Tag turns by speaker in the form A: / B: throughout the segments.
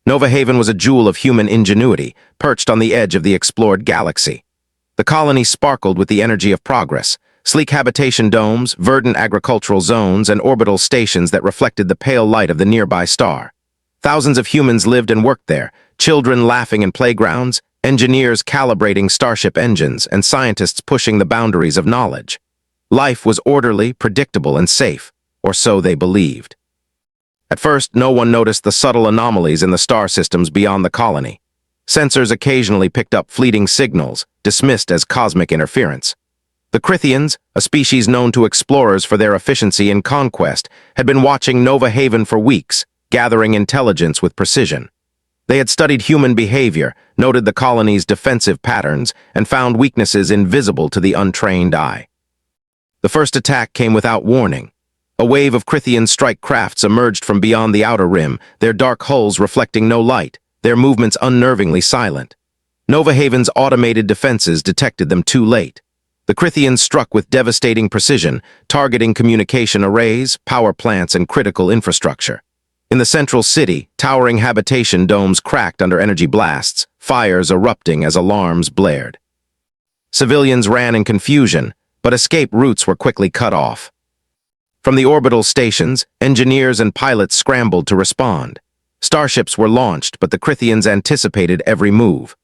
A: Nova Haven was a jewel of human ingenuity, perched on the edge of the explored galaxy. The colony sparkled with the energy of progress, sleek habitation domes, verdant agricultural zones, and orbital stations that reflected the pale light of the nearby star. Thousands of humans lived and worked there, children laughing in playgrounds, engineers calibrating starship engines, and scientists pushing the boundaries of knowledge. Life was orderly, predictable, and safe, or so they believed. At first, no one noticed the subtle anomalies in the star systems beyond the colony. Sensors occasionally picked up fleeting signals, dismissed as cosmic interference. The Crythians, a species known to explorers for their efficiency in conquest, had been watching Nova Haven for weeks, gathering intelligence with precision. They had studied human behavior, noted the colony's defensive patterns, and found weaknesses invisible to the untrained eye. The first attack came without warning. A wave of Crythian strike crafts emerged from beyond the outer rim, their dark hulls reflecting no light, their movements unnervingly silent. Nova Haven's automated defenses detected them too late. The Crythians struck with devastating precision, targeting communication arrays, power plants, and critical infrastructure. In the central city, towering habitation domes cracked under energy blasts, fires erupting as alarms blared. Civilians ran in confusion, but escape routes were quickly cut off. From the orbital stations, engineers and pilots scrambled to respond. Starships were launched, but the Crythians anticipated every move.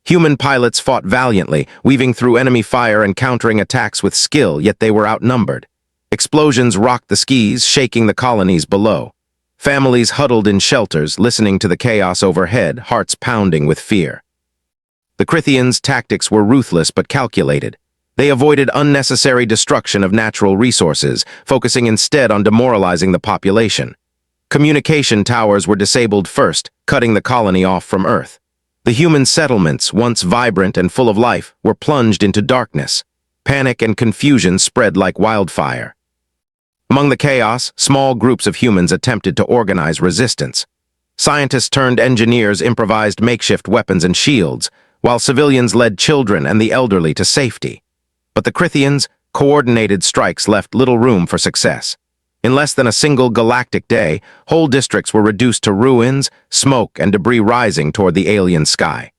A: Human pilots fought valiantly, weaving through enemy fire and countering attacks with skill, yet they were outnumbered. Explosions rocked the skies, shaking the colonies below. Families huddled in shelters, listening to the chaos overhead, hearts pounding with fear. The Crythians' tactics were ruthless but calculated. They avoided unnecessary destruction of natural resources, focusing instead on demoralizing the population. Communication towers were disabled first, cutting the colony off from Earth. The human settlements, once vibrant and full of life, were plunged into darkness. Panic and confusion spread like wildfire. Among the chaos, small groups of humans attempted to organize resistance. Scientists turned engineers improvised makeshift weapons and shields, while civilians led children and the elderly to safety. But the Crythians' coordinated strikes left little room for success. In less than a single galactic day, whole districts were reduced to ruins, smoke and debris rising toward the alien sky.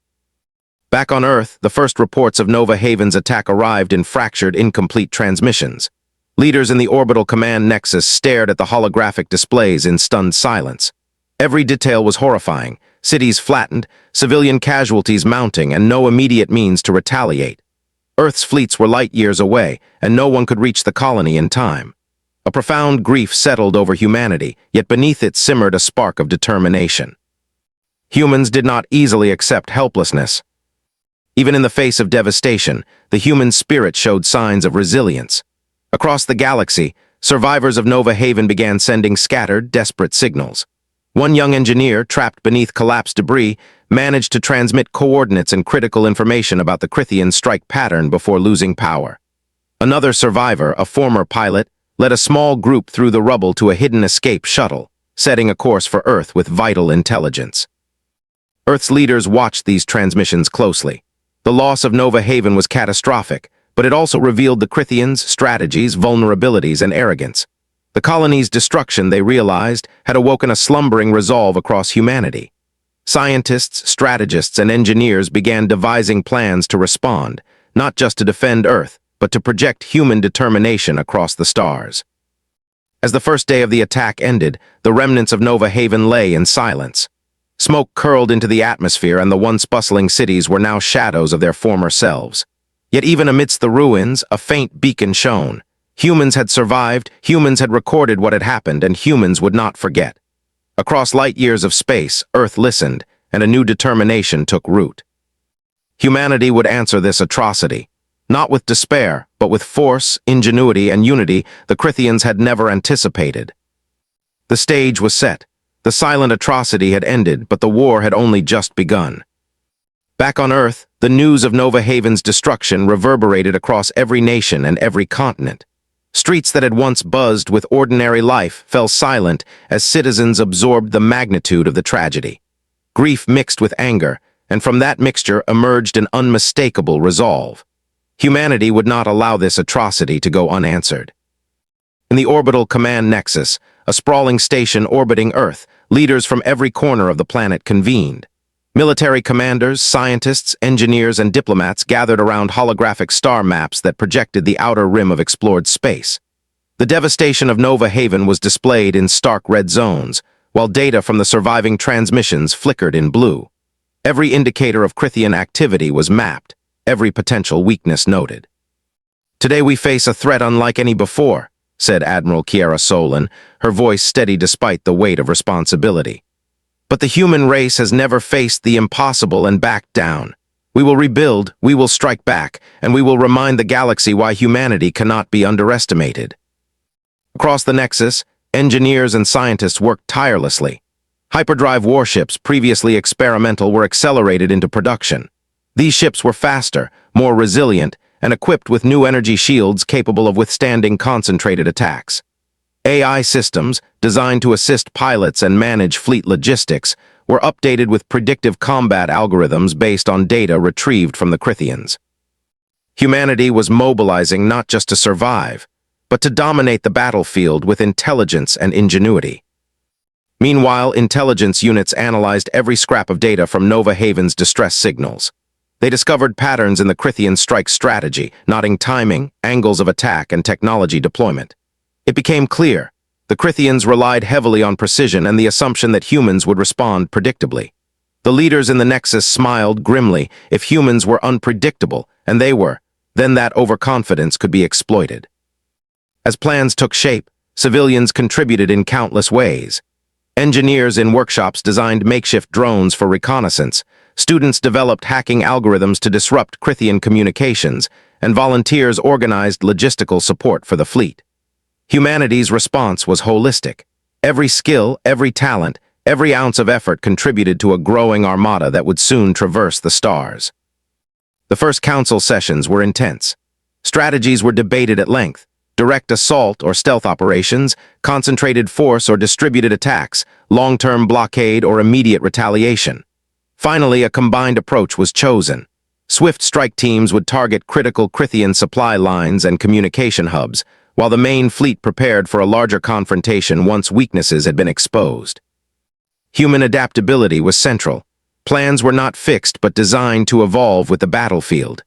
A: Back on Earth, the first reports of Nova Haven's attack arrived in fractured, incomplete transmissions. Leaders in the orbital command nexus stared at the holographic displays in stunned silence. Every detail was horrifying, cities flattened, civilian casualties mounting, and no immediate means to retaliate. Earth's fleets were light years away, and no one could reach the colony in time. A profound grief settled over humanity, yet beneath it simmered a spark of determination. Humans did not easily accept helplessness. Even in the face of devastation, the human spirit showed signs of resilience. Across the galaxy, survivors of Nova Haven began sending scattered, desperate signals. One young engineer, trapped beneath collapsed debris, managed to transmit coordinates and critical information about the Crythian strike pattern before losing power. Another survivor, a former pilot, led a small group through the rubble to a hidden escape shuttle, setting a course for Earth with vital intelligence. Earth's leaders watched these transmissions closely. The loss of Nova Haven was catastrophic, but it also revealed the Crythians' strategies, vulnerabilities, and arrogance. The colony's destruction, they realized, had awoken a slumbering resolve across humanity. Scientists, strategists, and engineers began devising plans to respond, not just to defend Earth, but to project human determination across the stars. As the first day of the attack ended, the remnants of Nova Haven lay in silence. Smoke curled into the atmosphere, and the once bustling cities were now shadows of their former selves. Yet even amidst the ruins, a faint beacon shone. Humans had survived, humans had recorded what had happened, and humans would not forget. Across light years of space, Earth listened, and a new determination took root. Humanity would answer this atrocity. Not with despair, but with force, ingenuity, and unity the Crythians had never anticipated. The stage was set. The silent atrocity had ended, but the war had only just begun. Back on Earth, the news of Nova Haven's destruction reverberated across every nation and every continent. Streets that had once buzzed with ordinary life fell silent as citizens absorbed the magnitude of the tragedy. Grief mixed with anger, and from that mixture emerged an unmistakable resolve. Humanity would not allow this atrocity to go unanswered. In the orbital command nexus, a sprawling station orbiting Earth, leaders from every corner of the planet convened. Military commanders, scientists, engineers, and diplomats gathered around holographic star maps that projected the outer rim of explored space. The devastation of Nova Haven was displayed in stark red zones, while data from the surviving transmissions flickered in blue. Every indicator of Crithian activity was mapped, every potential weakness noted. "Today we face a threat unlike any before," said Admiral Kiera Solon, her voice steady despite the weight of responsibility. "But the human race has never faced the impossible and backed down. We will rebuild, we will strike back, and we will remind the galaxy why humanity cannot be underestimated." Across the Nexus, engineers and scientists worked tirelessly. Hyperdrive warships, previously experimental, were accelerated into production. These ships were faster, more resilient, and equipped with new energy shields capable of withstanding concentrated attacks. AI systems, designed to assist pilots and manage fleet logistics, were updated with predictive combat algorithms based on data retrieved from the Crithians. Humanity was mobilizing not just to survive, but to dominate the battlefield with intelligence and ingenuity. Meanwhile, intelligence units analyzed every scrap of data from Nova Haven's distress signals. They discovered patterns in the Crithian strike strategy, noting timing, angles of attack, and technology deployment. It became clear the Crithians relied heavily on precision and the assumption that humans would respond predictably. The leaders in the Nexus smiled grimly. If humans were unpredictable, and they were, then that overconfidence could be exploited. As plans took shape, civilians contributed in countless ways. Engineers in workshops designed makeshift drones for reconnaissance, students developed hacking algorithms to disrupt Crithian communications, and volunteers organized logistical support for the fleet. Humanity's response was holistic. Every skill, every talent, every ounce of effort contributed to a growing armada that would soon traverse the stars. The first council sessions were intense. Strategies were debated at length: direct assault or stealth operations, concentrated force or distributed attacks, long-term blockade or immediate retaliation. Finally, a combined approach was chosen. Swift strike teams would target critical Crithian supply lines and communication hubs, while the main fleet prepared for a larger confrontation once weaknesses had been exposed. Human adaptability was central. Plans were not fixed but designed to evolve with the battlefield.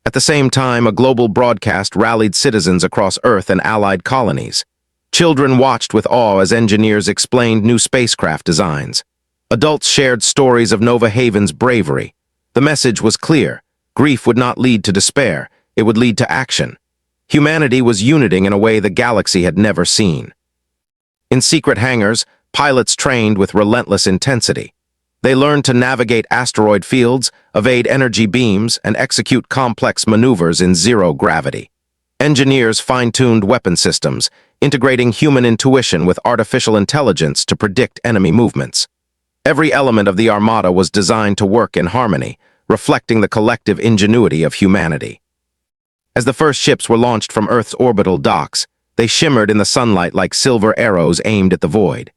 A: At the same time, a global broadcast rallied citizens across Earth and allied colonies. Children watched with awe as engineers explained new spacecraft designs. Adults shared stories of Nova Haven's bravery. The message was clear: grief would not lead to despair, it would lead to action. Humanity was uniting in a way the galaxy had never seen. In secret hangars, pilots trained with relentless intensity. They learned to navigate asteroid fields, evade energy beams, and execute complex maneuvers in zero gravity. Engineers fine-tuned weapon systems, integrating human intuition with artificial intelligence to predict enemy movements. Every element of the Armada was designed to work in harmony, reflecting the collective ingenuity of humanity. As the first ships were launched from Earth's orbital docks, they shimmered in the sunlight like silver arrows aimed at the void.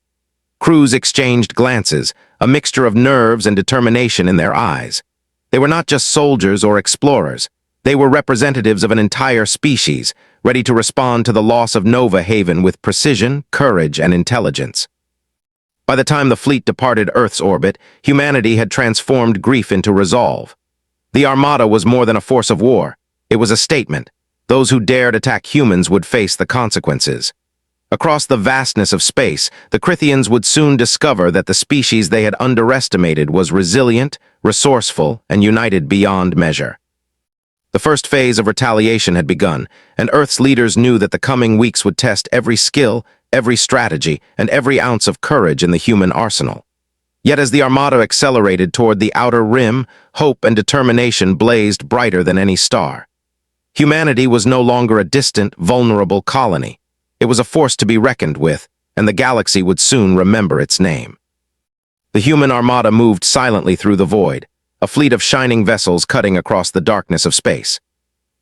A: Crews exchanged glances, a mixture of nerves and determination in their eyes. They were not just soldiers or explorers. They were representatives of an entire species, ready to respond to the loss of Nova Haven with precision, courage, and intelligence. By the time the fleet departed Earth's orbit, humanity had transformed grief into resolve. The Armada was more than a force of war. It was a statement. Those who dared attack humans would face the consequences. Across the vastness of space, the Crithians would soon discover that the species they had underestimated was resilient, resourceful, and united beyond measure. The first phase of retaliation had begun, and Earth's leaders knew that the coming weeks would test every skill, every strategy, and every ounce of courage in the human arsenal. Yet as the Armada accelerated toward the outer rim, hope and determination blazed brighter than any star. Humanity was no longer a distant, vulnerable colony. It was a force to be reckoned with, and the galaxy would soon remember its name. The human Armada moved silently through the void, a fleet of shining vessels cutting across the darkness of space.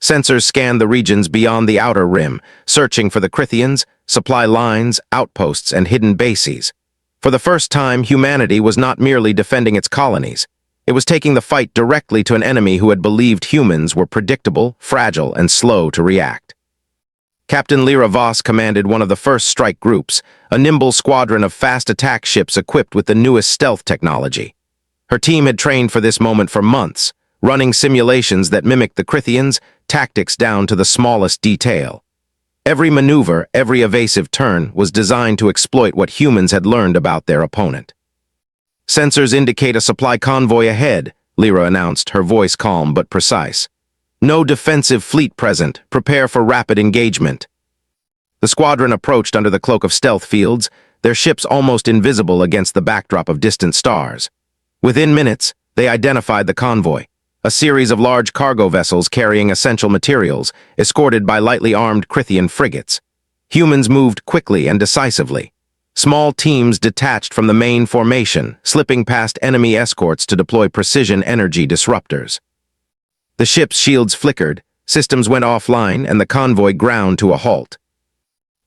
A: Sensors scanned the regions beyond the outer rim, searching for the Crithians, supply lines, outposts, and hidden bases. For the first time, humanity was not merely defending its colonies. It was taking the fight directly to an enemy who had believed humans were predictable, fragile, and slow to react. Captain Lyra Voss commanded one of the first strike groups, a nimble squadron of fast attack ships equipped with the newest stealth technology. Her team had trained for this moment for months, running simulations that mimicked the Crythians' tactics down to the smallest detail. Every maneuver, every evasive turn was designed to exploit what humans had learned about their opponent. "Sensors indicate a supply convoy ahead," Lyra announced, her voice calm but precise. "No defensive fleet present. Prepare for rapid engagement." The squadron approached under the cloak of stealth fields, their ships almost invisible against the backdrop of distant stars. Within minutes, they identified the convoy, a series of large cargo vessels carrying essential materials, escorted by lightly armed Crythian frigates. Humans moved quickly and decisively. Small teams detached from the main formation, slipping past enemy escorts to deploy precision energy disruptors. The ship's shields flickered, systems went offline, and the convoy ground to a halt.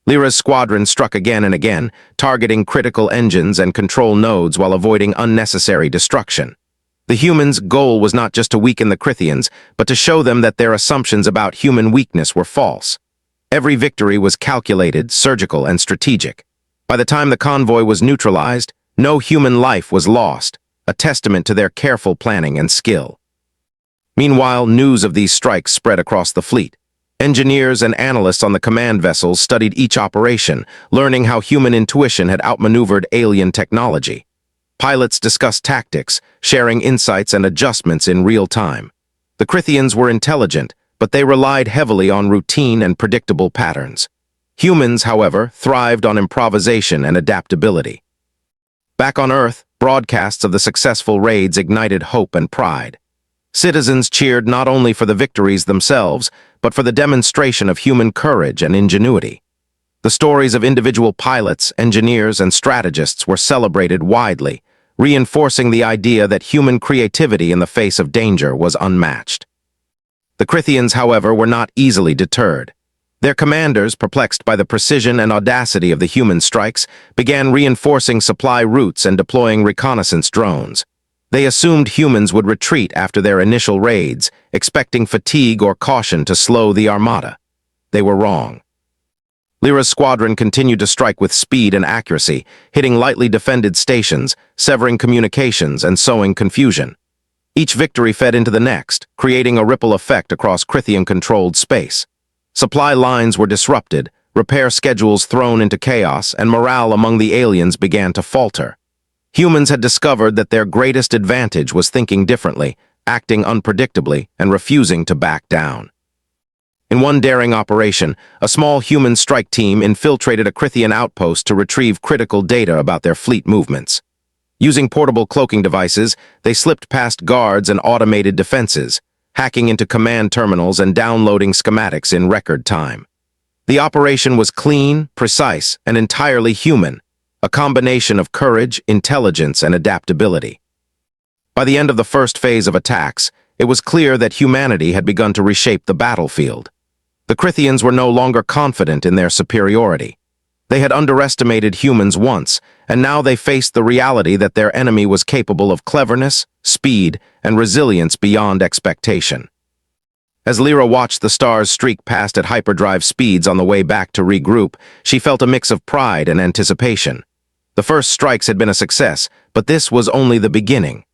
A: Lyra's squadron struck again and again, targeting critical engines and control nodes while avoiding unnecessary destruction. The humans' goal was not just to weaken the Crythians, but to show them that their assumptions about human weakness were false. Every victory was calculated, surgical, and strategic. By the time the convoy was neutralized, no human life was lost, a testament to their careful planning and skill. Meanwhile, news of these strikes spread across the fleet. Engineers and analysts on the command vessels studied each operation, learning how human intuition had outmaneuvered alien technology. Pilots discussed tactics, sharing insights and adjustments in real time. The Crythians were intelligent, but they relied heavily on routine and predictable patterns. Humans, however, thrived on improvisation and adaptability. Back on Earth, broadcasts of the successful raids ignited hope and pride. Citizens cheered not only for the victories themselves, but for the demonstration of human courage and ingenuity. The stories of individual pilots, engineers, and strategists were celebrated widely, reinforcing the idea that human creativity in the face of danger was unmatched. The Crythians, however, were not easily deterred. Their commanders, perplexed by the precision and audacity of the human strikes, began reinforcing supply routes and deploying reconnaissance drones. They assumed humans would retreat after their initial raids, expecting fatigue or caution to slow the Armada. They were wrong. Lyra's squadron continued to strike with speed and accuracy, hitting lightly defended stations, severing communications, and sowing confusion. Each victory fed into the next, creating a ripple effect across Crythian-controlled space. Supply lines were disrupted, repair schedules thrown into chaos, and morale among the aliens began to falter. Humans had discovered that their greatest advantage was thinking differently, acting unpredictably, and refusing to back down. In one daring operation, a small human strike team infiltrated a Crythian outpost to retrieve critical data about their fleet movements. Using portable cloaking devices, they slipped past guards and automated defenses, hacking into command terminals and downloading schematics in record time. The operation was clean, precise, and entirely human, a combination of courage, intelligence, and adaptability. By the end of the first phase of attacks, it was clear that humanity had begun to reshape the battlefield. The Crythians were no longer confident in their superiority. They had underestimated humans once, and now they faced the reality that their enemy was capable of cleverness, speed, and resilience beyond expectation. As Lyra watched the stars streak past at hyperdrive speeds on the way back to regroup, she felt a mix of pride and anticipation. The first strikes had been a success, but this was only the beginning.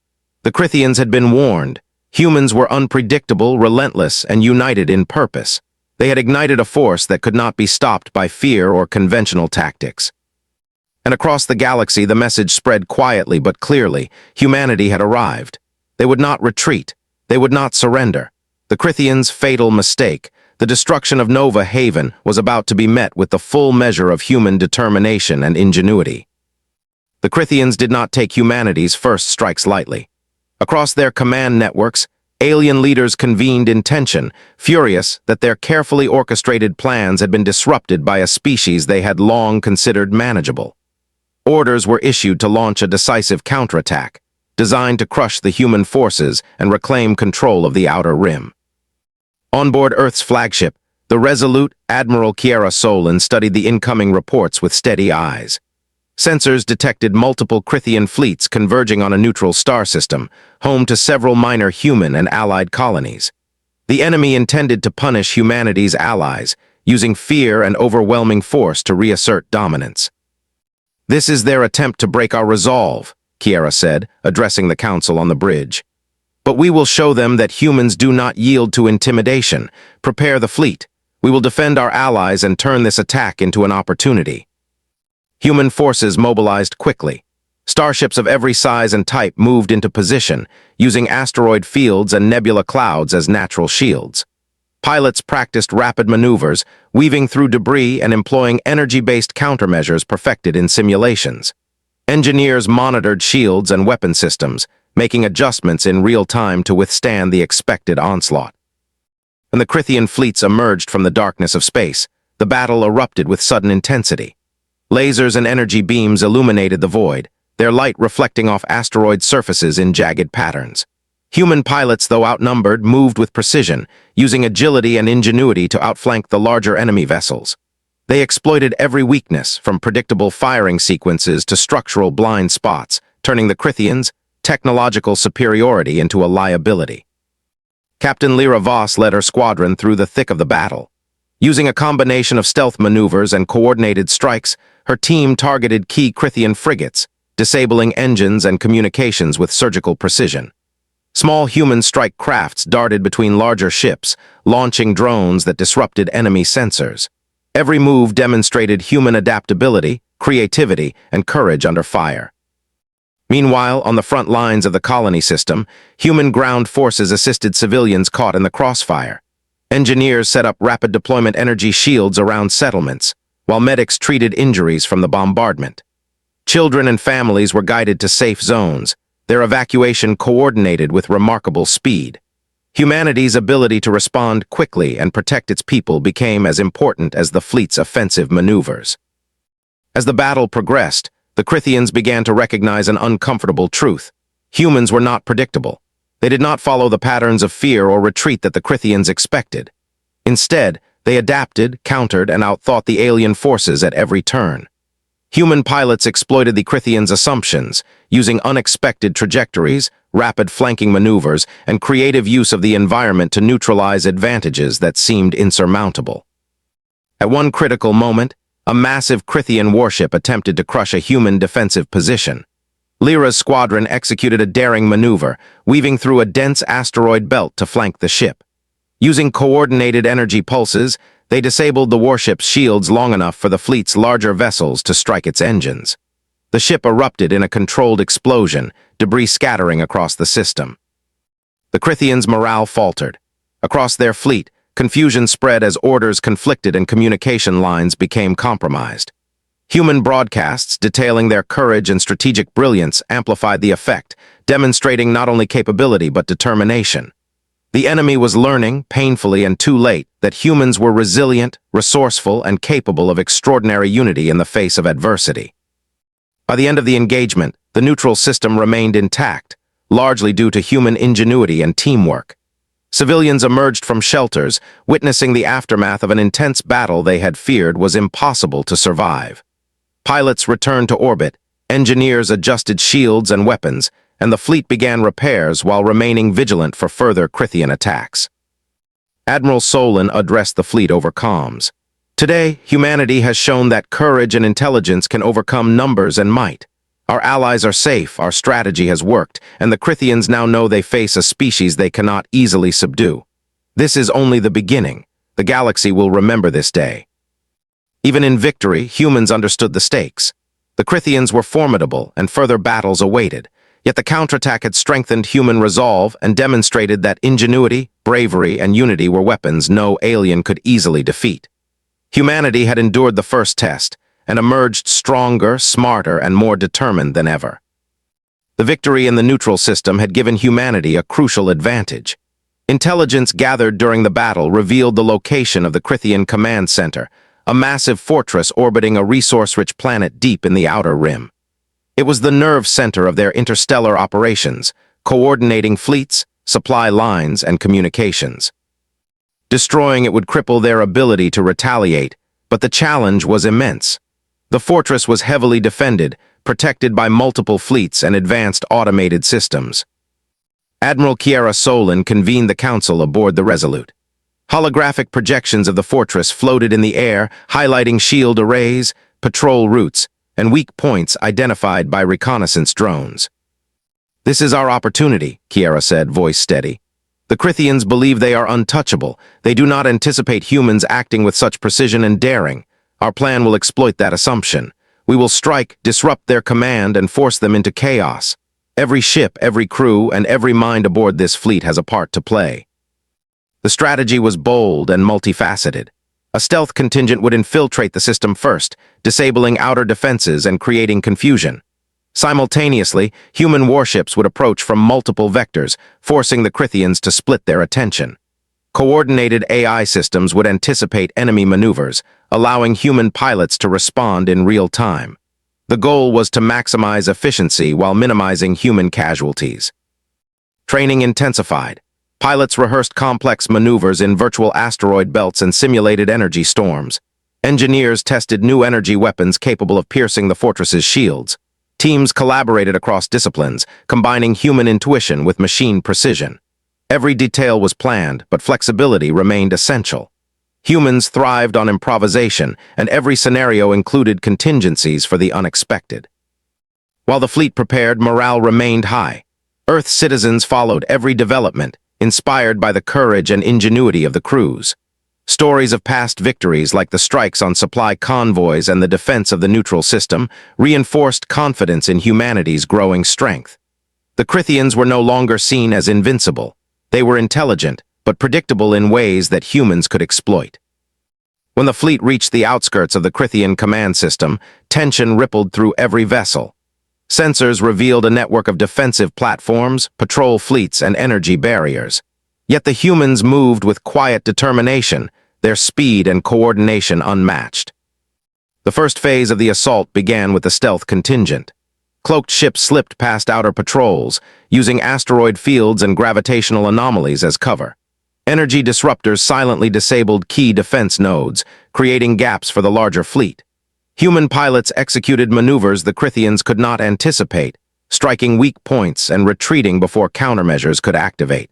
A: The Crythians had been warned. Humans were unpredictable, relentless, and united in purpose. They had ignited a force that could not be stopped by fear or conventional tactics. And across the galaxy, the message spread quietly but clearly. Humanity had arrived. They would not retreat. They would not surrender. The Crythians' fatal mistake, the destruction of Nova Haven, was about to be met with the full measure of human determination and ingenuity. The Crythians did not take humanity's first strikes lightly. Across their command networks, alien leaders convened in tension, furious that their carefully orchestrated plans had been disrupted by a species they had long considered manageable. Orders were issued to launch a decisive counterattack, designed to crush the human forces and reclaim control of the Outer Rim. On board Earth's flagship, the resolute Admiral Kiera Solon studied the incoming reports with steady eyes. Sensors detected multiple Crythian fleets converging on a neutral star system, home to several minor human and allied colonies. The enemy intended to punish humanity's allies, using fear and overwhelming force to reassert dominance. "This is their attempt to break our resolve," Kiera said, addressing the council on the bridge. "But we will show them that humans do not yield to intimidation. Prepare the fleet. We will defend our allies and turn this attack into an opportunity." Human forces mobilized quickly. Starships of every size and type moved into position, using asteroid fields and nebula clouds as natural shields. Pilots practiced rapid maneuvers, weaving through debris and employing energy-based countermeasures perfected in simulations. Engineers monitored shields and weapon systems, making adjustments in real time to withstand the expected onslaught. When the Crythian fleets emerged from the darkness of space, the battle erupted with sudden intensity. Lasers and energy beams illuminated the void, their light reflecting off asteroid surfaces in jagged patterns. Human pilots, though outnumbered, moved with precision, using agility and ingenuity to outflank the larger enemy vessels. They exploited every weakness, from predictable firing sequences to structural blind spots, turning the Crythians' technological superiority into a liability. Captain Lyra Voss led her squadron through the thick of the battle. Using a combination of stealth maneuvers and coordinated strikes, her team targeted key Crythian frigates, disabling engines and communications with surgical precision. Small human strike crafts darted between larger ships, launching drones that disrupted enemy sensors. Every move demonstrated human adaptability, creativity, and courage under fire. Meanwhile, on the front lines of the colony system, human ground forces assisted civilians caught in the crossfire. Engineers set up rapid deployment energy shields around settlements, while medics treated injuries from the bombardment. Children and families were guided to safe zones, their evacuation coordinated with remarkable speed. Humanity's ability to respond quickly and protect its people became as important as the fleet's offensive maneuvers. As the battle progressed, the Crythians began to recognize an uncomfortable truth. Humans were not predictable. They did not follow the patterns of fear or retreat that the Crythians expected. Instead, they adapted, countered, and outthought the alien forces at every turn. Human pilots exploited the Crythians' assumptions, using unexpected trajectories, rapid flanking maneuvers, and creative use of the environment to neutralize advantages that seemed insurmountable. At one critical moment, a massive Crythian warship attempted to crush a human defensive position. Lyra's squadron executed a daring maneuver, weaving through a dense asteroid belt to flank the ship. Using coordinated energy pulses, they disabled the warship's shields long enough for the fleet's larger vessels to strike its engines. The ship erupted in a controlled explosion, debris scattering across the system. The Crythians' morale faltered. Across their fleet, confusion spread as orders conflicted and communication lines became compromised. Human broadcasts detailing their courage and strategic brilliance amplified the effect, demonstrating not only capability but determination. The enemy was learning, painfully and too late, that humans were resilient, resourceful, and capable of extraordinary unity in the face of adversity. By the end of the engagement, the neutral system remained intact, largely due to human ingenuity and teamwork. Civilians emerged from shelters, witnessing the aftermath of an intense battle they had feared was impossible to survive. Pilots returned to orbit, engineers adjusted shields and weapons, and the fleet began repairs while remaining vigilant for further Crythian attacks. Admiral Solon addressed the fleet over comms. "Today, humanity has shown that courage and intelligence can overcome numbers and might. Our allies are safe, our strategy has worked, and the Crythians now know they face a species they cannot easily subdue. This is only the beginning. The galaxy will remember this day." Even in victory, humans understood the stakes. The Crythians were formidable, and further battles awaited. Yet the counterattack had strengthened human resolve and demonstrated that ingenuity, bravery, and unity were weapons no alien could easily defeat. Humanity had endured the first test and emerged stronger, smarter, and more determined than ever. The victory in the neutral system had given humanity a crucial advantage. Intelligence gathered during the battle revealed the location of the Crythian Command Center, a massive fortress orbiting a resource-rich planet deep in the outer rim. It was the nerve center of their interstellar operations, coordinating fleets, supply lines, and communications. Destroying it would cripple their ability to retaliate, but the challenge was immense. The fortress was heavily defended, protected by multiple fleets and advanced automated systems. Admiral Kiera Solon convened the council aboard the Resolute. Holographic projections of the fortress floated in the air, highlighting shield arrays, patrol routes, and weak points identified by reconnaissance drones. "This is our opportunity," Kiera said, voice steady. "The Crithians believe they are untouchable. They do not anticipate humans acting with such precision and daring. Our plan will exploit that assumption. We will strike, disrupt their command, and force them into chaos. Every ship, every crew, and every mind aboard this fleet has a part to play." The strategy was bold and multifaceted. A stealth contingent would infiltrate the system first, disabling outer defenses and creating confusion. Simultaneously, human warships would approach from multiple vectors, forcing the Crithians to split their attention. Coordinated AI systems would anticipate enemy maneuvers, allowing human pilots to respond in real time. The goal was to maximize efficiency while minimizing human casualties. Training intensified. Pilots rehearsed complex maneuvers in virtual asteroid belts and simulated energy storms. Engineers tested new energy weapons capable of piercing the fortress's shields. Teams collaborated across disciplines, combining human intuition with machine precision. Every detail was planned, but flexibility remained essential. Humans thrived on improvisation, and every scenario included contingencies for the unexpected. While the fleet prepared, morale remained high. Earth citizens followed every development, inspired by the courage and ingenuity of the crews. Stories of past victories like the strikes on supply convoys and the defense of the neutral system reinforced confidence in humanity's growing strength. The Crithians were no longer seen as invincible. They were intelligent, but predictable in ways that humans could exploit. When the fleet reached the outskirts of the Crithian command system, tension rippled through every vessel. Sensors revealed a network of defensive platforms, patrol fleets, and energy barriers. Yet the humans moved with quiet determination, their speed and coordination unmatched. The first phase of the assault began with the stealth contingent. Cloaked ships slipped past outer patrols, using asteroid fields and gravitational anomalies as cover. Energy disruptors silently disabled key defense nodes, creating gaps for the larger fleet. Human pilots executed maneuvers the Crithians could not anticipate, striking weak points and retreating before countermeasures could activate.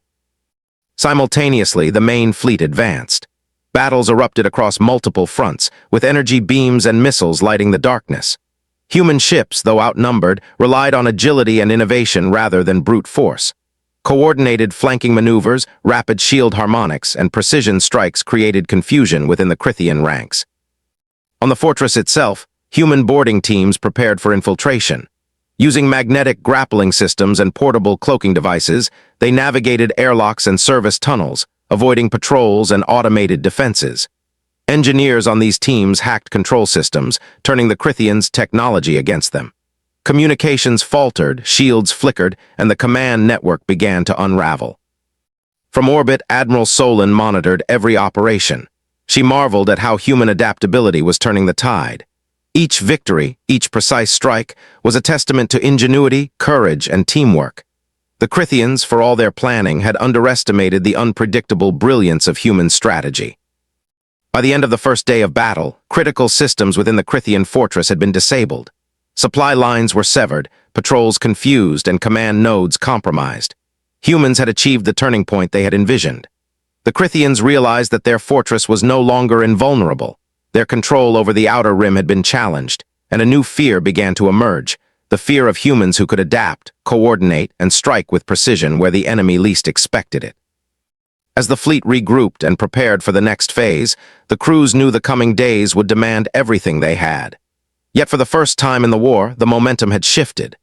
A: Simultaneously, the main fleet advanced. Battles erupted across multiple fronts, with energy beams and missiles lighting the darkness. Human ships, though outnumbered, relied on agility and innovation rather than brute force. Coordinated flanking maneuvers, rapid shield harmonics, and precision strikes created confusion within the Crithian ranks. On the fortress itself, human boarding teams prepared for infiltration. Using magnetic grappling systems and portable cloaking devices, they navigated airlocks and service tunnels, avoiding patrols and automated defenses. Engineers on these teams hacked control systems, turning the Crithians' technology against them. Communications faltered, shields flickered, and the command network began to unravel. From orbit, Admiral Solon monitored every operation. She marveled at how human adaptability was turning the tide. Each victory, each precise strike, was a testament to ingenuity, courage, and teamwork. The Crithians, for all their planning, had underestimated the unpredictable brilliance of human strategy. By the end of the first day of battle, critical systems within the Crithian fortress had been disabled. Supply lines were severed, patrols confused, and command nodes compromised. Humans had achieved the turning point they had envisioned. The Crithians realized that their fortress was no longer invulnerable. Their control over the outer rim had been challenged, and a new fear began to emerge, the fear of humans who could adapt, coordinate, and strike with precision where the enemy least expected it. As the fleet regrouped and prepared for the next phase, the crews knew the coming days would demand everything they had. Yet for the first time in the war, the momentum had shifted.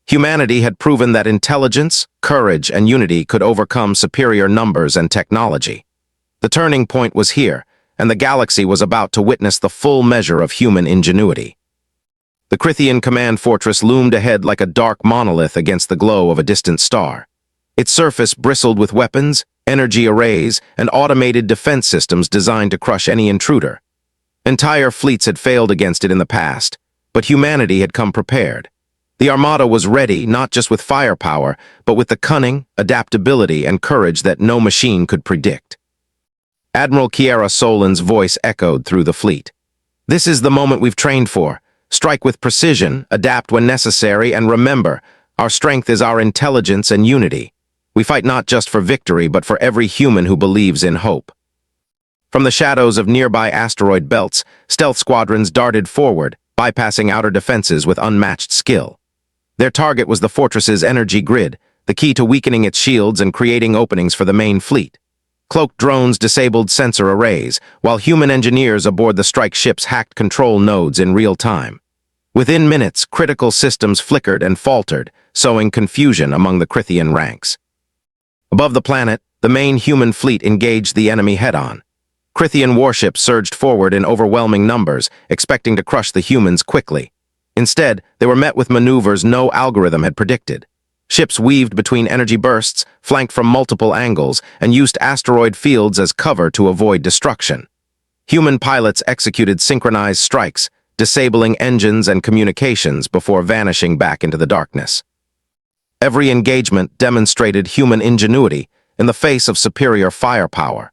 A: Humanity had proven that intelligence, courage, and unity could overcome superior numbers and technology. The turning point was here, and the galaxy was about to witness the full measure of human ingenuity. The Crithian command fortress loomed ahead like a dark monolith against the glow of a distant star. Its surface bristled with weapons, energy arrays, and automated defense systems designed to crush any intruder. Entire fleets had failed against it in the past, but humanity had come prepared. The Armada was ready not just with firepower, but with the cunning, adaptability, and courage that no machine could predict. Admiral Kiera Solon's voice echoed through the fleet. "This is the moment we've trained for. Strike with precision, adapt when necessary, and remember, our strength is our intelligence and unity. We fight not just for victory, but for every human who believes in hope." From the shadows of nearby asteroid belts, stealth squadrons darted forward, bypassing outer defenses with unmatched skill. Their target was the fortress's energy grid, the key to weakening its shields and creating openings for the main fleet. Cloaked drones disabled sensor arrays, while human engineers aboard the strike ships hacked control nodes in real time. Within minutes, critical systems flickered and faltered, sowing confusion among the Crythian ranks. Above the planet, the main human fleet engaged the enemy head-on. Crythian warships surged forward in overwhelming numbers, expecting to crush the humans quickly. Instead, they were met with maneuvers no algorithm had predicted. Ships weaved between energy bursts, flanked from multiple angles, and used asteroid fields as cover to avoid destruction. Human pilots executed synchronized strikes, disabling engines and communications before vanishing back into the darkness. Every engagement demonstrated human ingenuity in the face of superior firepower.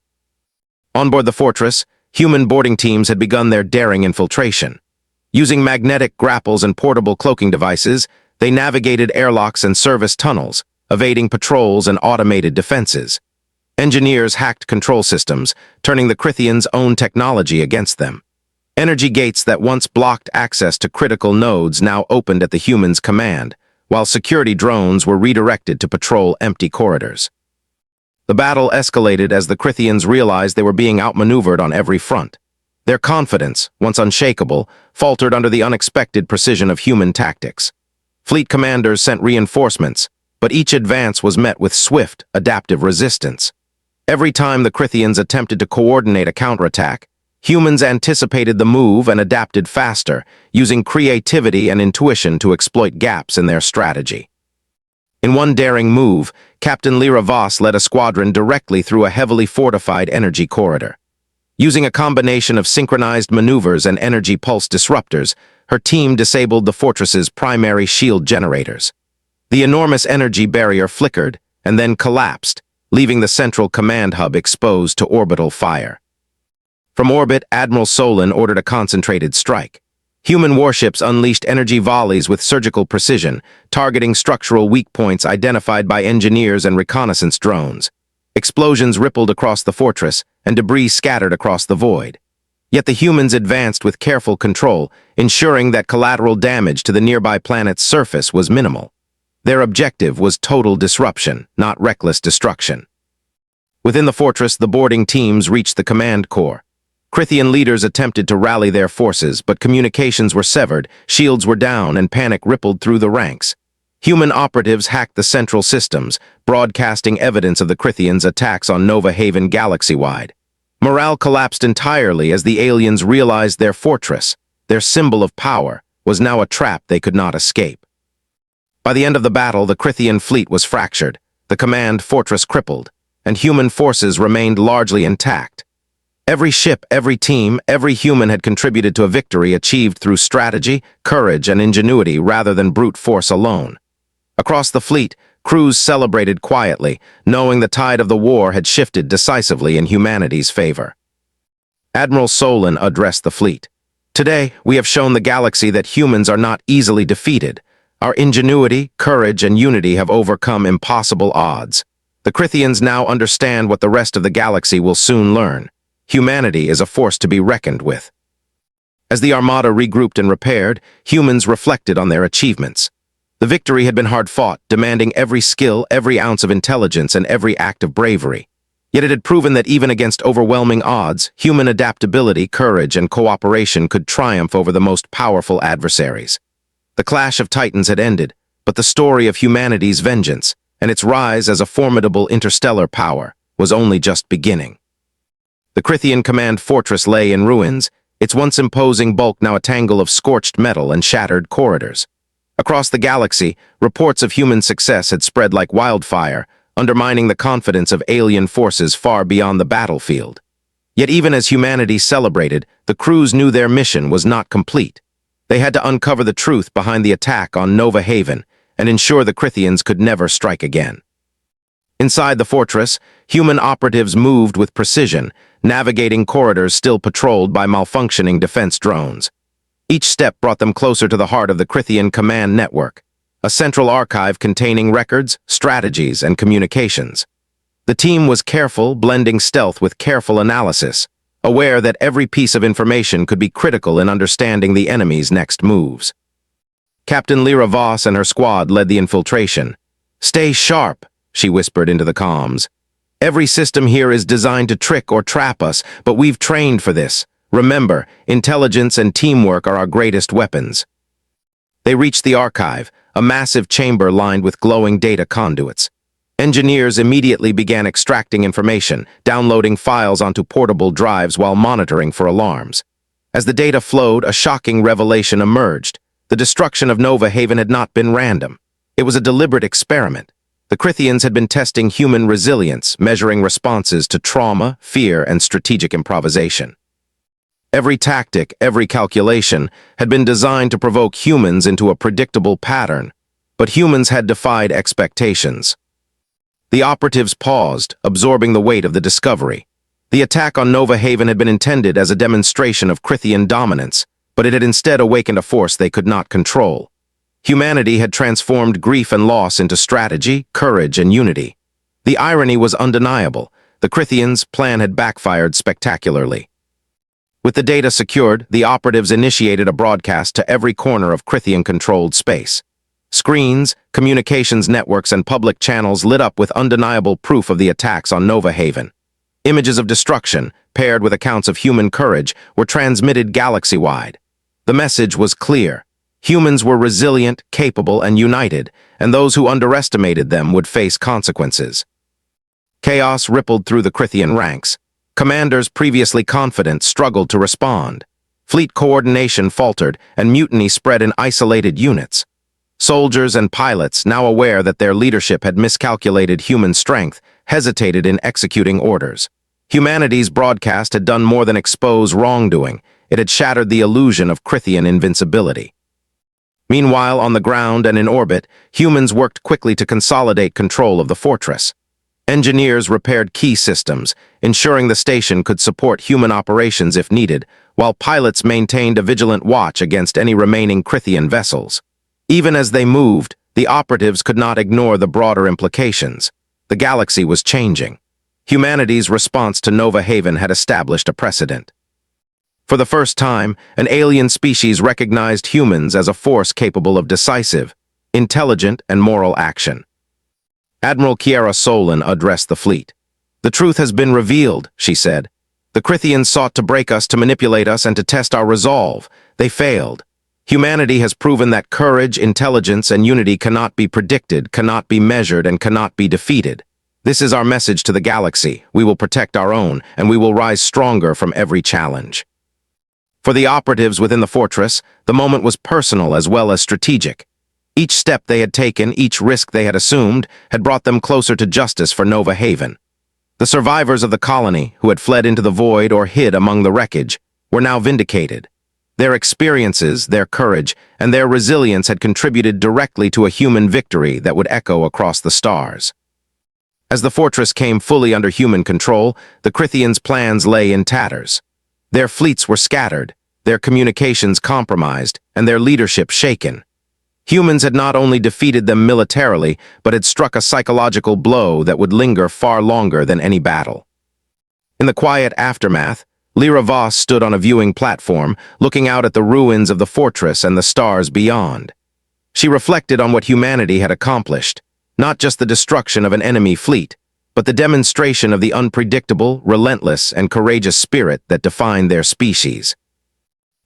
A: On board the fortress, human boarding teams had begun their daring infiltration. Using magnetic grapples and portable cloaking devices, they navigated airlocks and service tunnels, evading patrols and automated defenses. Engineers hacked control systems, turning the Crythians' own technology against them. Energy gates that once blocked access to critical nodes now opened at the humans' command, while security drones were redirected to patrol empty corridors. The battle escalated as the Crythians realized they were being outmaneuvered on every front. Their confidence, once unshakable, faltered under the unexpected precision of human tactics. Fleet commanders sent reinforcements, but each advance was met with swift, adaptive resistance. Every time the Crythians attempted to coordinate a counterattack, humans anticipated the move and adapted faster, using creativity and intuition to exploit gaps in their strategy. In one daring move, Captain Lyra Voss led a squadron directly through a heavily fortified energy corridor. Using a combination of synchronized maneuvers and energy pulse disruptors, her team disabled the fortress's primary shield generators. The enormous energy barrier flickered and then collapsed, leaving the central command hub exposed to orbital fire. From orbit, Admiral Solon ordered a concentrated strike. Human warships unleashed energy volleys with surgical precision, targeting structural weak points identified by engineers and reconnaissance drones. Explosions rippled across the fortress, and debris scattered across the void. Yet the humans advanced with careful control, ensuring that collateral damage to the nearby planet's surface was minimal. Their objective was total disruption, not reckless destruction. Within the fortress, the boarding teams reached the command core. Crythian leaders attempted to rally their forces, but communications were severed, shields were down, and panic rippled through the ranks. Human operatives hacked the central systems, broadcasting evidence of the Crythians' attacks on Nova Haven galaxy-wide. Morale collapsed entirely as the aliens realized their fortress, their symbol of power, was now a trap they could not escape. By the end of the battle, the Crythian fleet was fractured, the command fortress crippled, and human forces remained largely intact. Every ship, every team, every human had contributed to a victory achieved through strategy, courage, and ingenuity rather than brute force alone. Across the fleet, crews celebrated quietly, knowing the tide of the war had shifted decisively in humanity's favor. Admiral Solon addressed the fleet. "Today, we have shown the galaxy that humans are not easily defeated. Our ingenuity, courage, and unity have overcome impossible odds. The Crythians now understand what the rest of the galaxy will soon learn. Humanity is a force to be reckoned with." As the Armada regrouped and repaired, humans reflected on their achievements. The victory had been hard-fought, demanding every skill, every ounce of intelligence, and every act of bravery. Yet it had proven that even against overwhelming odds, human adaptability, courage, and cooperation could triumph over the most powerful adversaries. The clash of titans had ended, but the story of humanity's vengeance, and its rise as a formidable interstellar power, was only just beginning. The Crythian command fortress lay in ruins, its once imposing bulk now a tangle of scorched metal and shattered corridors. Across the galaxy, reports of human success had spread like wildfire, undermining the confidence of alien forces far beyond the battlefield. Yet even as humanity celebrated, the crews knew their mission was not complete. They had to uncover the truth behind the attack on Nova Haven and ensure the Crythians could never strike again. Inside the fortress, human operatives moved with precision, navigating corridors still patrolled by malfunctioning defense drones. Each step brought them closer to the heart of the Crythian command network, a central archive containing records, strategies, and communications. The team was careful, blending stealth with careful analysis, aware that every piece of information could be critical in understanding the enemy's next moves. Captain Lyra Voss and her squad led the infiltration. "Stay sharp," she whispered into the comms. "Every system here is designed to trick or trap us, but we've trained for this. Remember, intelligence and teamwork are our greatest weapons." They reached the archive, a massive chamber lined with glowing data conduits. Engineers immediately began extracting information, downloading files onto portable drives while monitoring for alarms. As the data flowed, a shocking revelation emerged. The destruction of Nova Haven had not been random. It was a deliberate experiment. The Crythians had been testing human resilience, measuring responses to trauma, fear, and strategic improvisation. Every tactic, every calculation, had been designed to provoke humans into a predictable pattern, but humans had defied expectations. The operatives paused, absorbing the weight of the discovery. The attack on Nova Haven had been intended as a demonstration of Crythian dominance, but it had instead awakened a force they could not control. Humanity had transformed grief and loss into strategy, courage, and unity. The irony was undeniable. The Crythians' plan had backfired spectacularly. With the data secured, the operatives initiated a broadcast to every corner of Crythian-controlled space. Screens, communications networks, and public channels lit up with undeniable proof of the attacks on Nova Haven. Images of destruction, paired with accounts of human courage, were transmitted galaxy-wide. The message was clear. Humans were resilient, capable, and united, and those who underestimated them would face consequences. Chaos rippled through the Crythian ranks. Commanders previously confident struggled to respond. Fleet coordination faltered, and mutiny spread in isolated units. Soldiers and pilots, now aware that their leadership had miscalculated human strength, hesitated in executing orders. Humanity's broadcast had done more than expose wrongdoing. It had shattered the illusion of Crythian invincibility. Meanwhile, on the ground and in orbit, humans worked quickly to consolidate control of the fortress. Engineers repaired key systems, ensuring the station could support human operations if needed, while pilots maintained a vigilant watch against any remaining Crythian vessels. Even as they moved, the operatives could not ignore the broader implications. The galaxy was changing. Humanity's response to Nova Haven had established a precedent. For the first time, an alien species recognized humans as a force capable of decisive, intelligent, and moral action. Admiral Kiara Solon addressed the fleet. "The truth has been revealed," she said. "The Crythians sought to break us, to manipulate us, and to test our resolve. They failed. Humanity has proven that courage, intelligence, and unity cannot be predicted, cannot be measured, and cannot be defeated. This is our message to the galaxy. We will protect our own, and we will rise stronger from every challenge." For the operatives within the fortress, the moment was personal as well as strategic. Each step they had taken, each risk they had assumed, had brought them closer to justice for Nova Haven. The survivors of the colony, who had fled into the void or hid among the wreckage, were now vindicated. Their experiences, their courage, and their resilience had contributed directly to a human victory that would echo across the stars. As the fortress came fully under human control, the Crythians' plans lay in tatters. Their fleets were scattered, their communications compromised, and their leadership shaken. Humans had not only defeated them militarily, but had struck a psychological blow that would linger far longer than any battle. In the quiet aftermath, Lyra Voss stood on a viewing platform, looking out at the ruins of the fortress and the stars beyond. She reflected on what humanity had accomplished, not just the destruction of an enemy fleet, but the demonstration of the unpredictable, relentless, and courageous spirit that defined their species.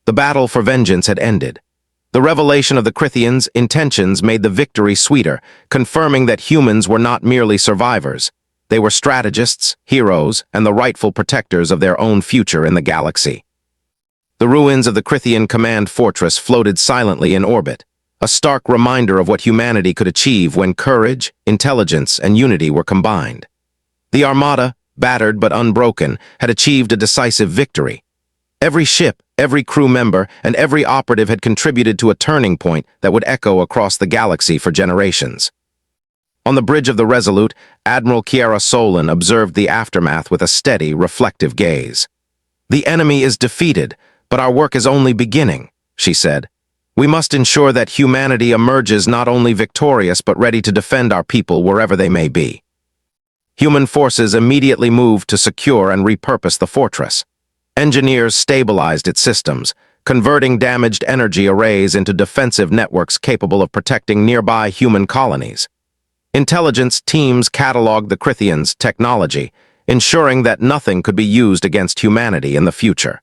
A: The battle for vengeance had ended. The revelation of the Crythians' intentions made the victory sweeter, confirming that humans were not merely survivors. They were strategists, heroes, and the rightful protectors of their own future in the galaxy. The ruins of the Crythian command fortress floated silently in orbit, a stark reminder of what humanity could achieve when courage, intelligence, and unity were combined. The Armada, battered but unbroken, had achieved a decisive victory. Every ship, every crew member, and every operative had contributed to a turning point that would echo across the galaxy for generations. On the bridge of the Resolute, Admiral Kiara Solon observed the aftermath with a steady, reflective gaze. "The enemy is defeated, but our work is only beginning," she said. "We must ensure that humanity emerges not only victorious but ready to defend our people wherever they may be." Human forces immediately moved to secure and repurpose the fortress. Engineers stabilized its systems, converting damaged energy arrays into defensive networks capable of protecting nearby human colonies. Intelligence teams cataloged the Crythians' technology, ensuring that nothing could be used against humanity in the future.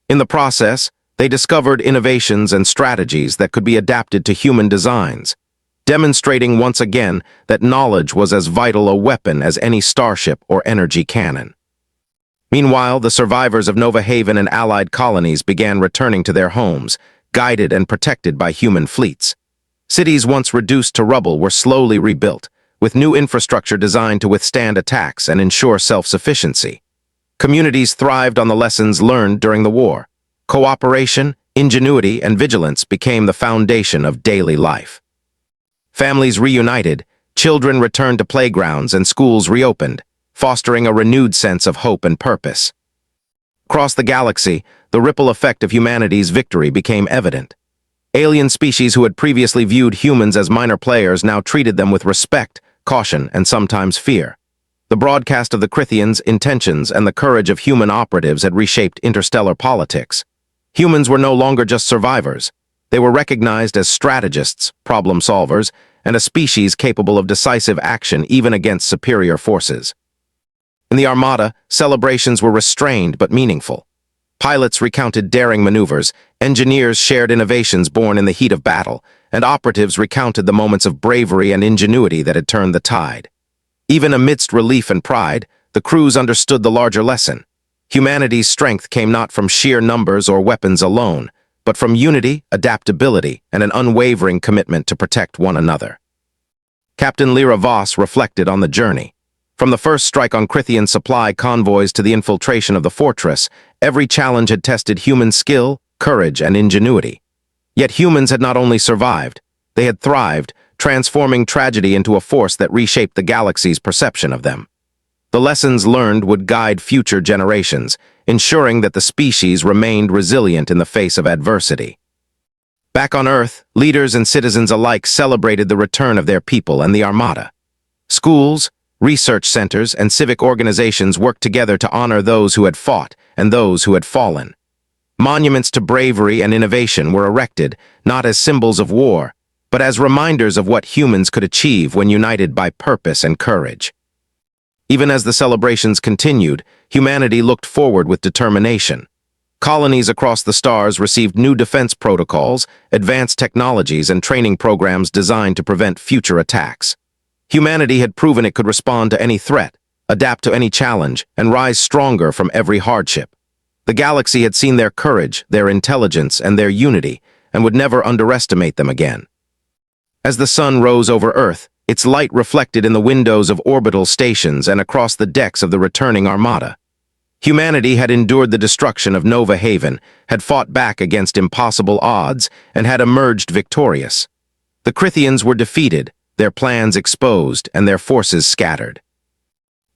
A: In the process, they discovered innovations and strategies that could be adapted to human designs, demonstrating once again that knowledge was as vital a weapon as any starship or energy cannon. Meanwhile, the survivors of Nova Haven and allied colonies began returning to their homes, guided and protected by human fleets. Cities once reduced to rubble were slowly rebuilt, with new infrastructure designed to withstand attacks and ensure self-sufficiency. Communities thrived on the lessons learned during the war. Cooperation, ingenuity, and vigilance became the foundation of daily life. Families reunited, children returned to playgrounds, and schools reopened, fostering a renewed sense of hope and purpose. Across the galaxy, the ripple effect of humanity's victory became evident. Alien species who had previously viewed humans as minor players now treated them with respect, caution, and sometimes fear. The broadcast of the Crythians' intentions and the courage of human operatives had reshaped interstellar politics. Humans were no longer just survivors. They were recognized as strategists, problem solvers, and a species capable of decisive action even against superior forces. In the Armada, celebrations were restrained but meaningful. Pilots recounted daring maneuvers, engineers shared innovations born in the heat of battle, and operatives recounted the moments of bravery and ingenuity that had turned the tide. Even amidst relief and pride, the crews understood the larger lesson. Humanity's strength came not from sheer numbers or weapons alone, but from unity, adaptability, and an unwavering commitment to protect one another. Captain Lyra Voss reflected on the journey. From the first strike on Crythian supply convoys to the infiltration of the fortress, every challenge had tested human skill, courage, and ingenuity. Yet humans had not only survived, they had thrived, transforming tragedy into a force that reshaped the galaxy's perception of them. The lessons learned would guide future generations, ensuring that the species remained resilient in the face of adversity. Back on Earth, leaders and citizens alike celebrated the return of their people and the Armada. Schools, research centers, and civic organizations worked together to honor those who had fought and those who had fallen. Monuments to bravery and innovation were erected, not as symbols of war, but as reminders of what humans could achieve when united by purpose and courage. Even as the celebrations continued, humanity looked forward with determination. Colonies across the stars received new defense protocols, advanced technologies, and training programs designed to prevent future attacks. Humanity had proven it could respond to any threat, adapt to any challenge, and rise stronger from every hardship. The galaxy had seen their courage, their intelligence, and their unity, and would never underestimate them again. As the sun rose over Earth, its light reflected in the windows of orbital stations and across the decks of the returning Armada. Humanity had endured the destruction of Nova Haven, had fought back against impossible odds, and had emerged victorious. The Crythians were defeated, their plans exposed, and their forces scattered.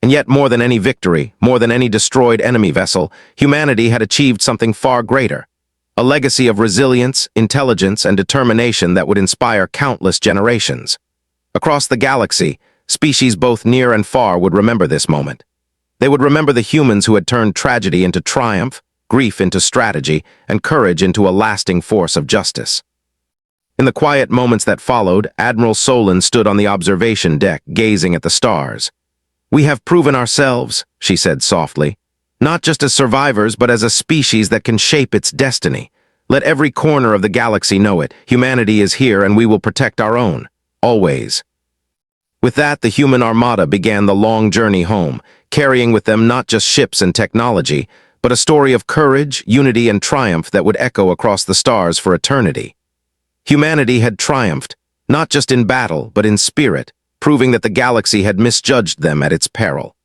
A: And yet, more than any victory, more than any destroyed enemy vessel, humanity had achieved something far greater. A legacy of resilience, intelligence, and determination that would inspire countless generations. Across the galaxy, species both near and far would remember this moment. They would remember the humans who had turned tragedy into triumph, grief into strategy, and courage into a lasting force of justice. In the quiet moments that followed, Admiral Solon stood on the observation deck, gazing at the stars. "We have proven ourselves," she said softly, "not just as survivors, but as a species that can shape its destiny. Let every corner of the galaxy know it. Humanity is here, and we will protect our own. Always." With that, the human Armada began the long journey home, carrying with them not just ships and technology, but a story of courage, unity, and triumph that would echo across the stars for eternity. Humanity had triumphed, not just in battle, but in spirit, proving that the galaxy had misjudged them at its peril.